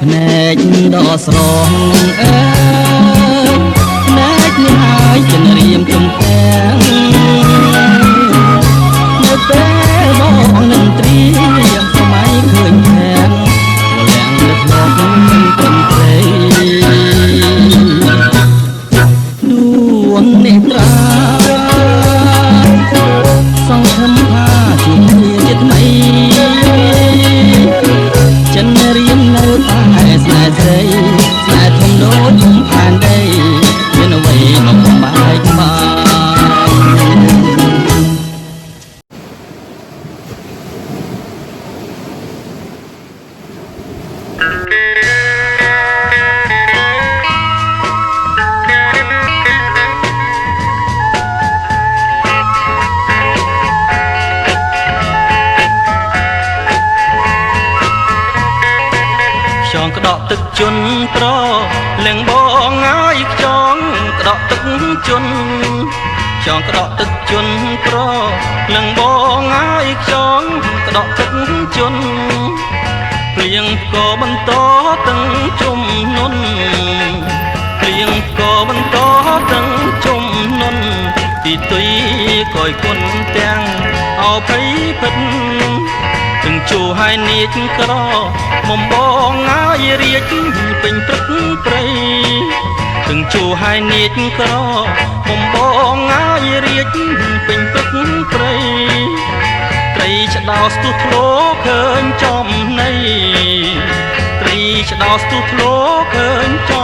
ភ្នែកដ៏ស្រងអើយភ្នែកនេះហើយចិនរៀមចំទាំងនៅពេលបងនឹងត្រៀមសម័យឃើញទាំងលាក់លើធ្លាប់មិនព្រមព្រៃដួងនេត្រាសង្ឃឹមថាជួបគ្នាជាថ្មីចិនរៀមនៅតែស្នេហ៍ស្រីស្នេហ៍ធំដូចធំផែនដីមានអ្វីមកបំបែកបានក្តក់ទឹកជន់ប្រលឹងបងហើយខ្ចងក្តក់ទឹកជន់ចងក្តក់ទឹកជន់ប្រលឹងបងហើយខ្ចងក្តក់ទឹកជន់ភ្លៀងក៏បន្តទាំងជុំនុនភ្លៀងក៏បន្តទាំងជុំនុនទីទុយកយគុណទាំងអោភ័យពិតទាំងជួហើយនាចក្រមុំបងហើយរាជពេញព្រឹកព្រៃទាំងជួហើយនាចក្រមុំបងហើយរាជពេញព្រឹកព្រៃត្រីឆ្ដោស្ទុះធ្លោឃើញចំនៃត្រីឆ្ដោស្ទុះធ្លោឃើញចំ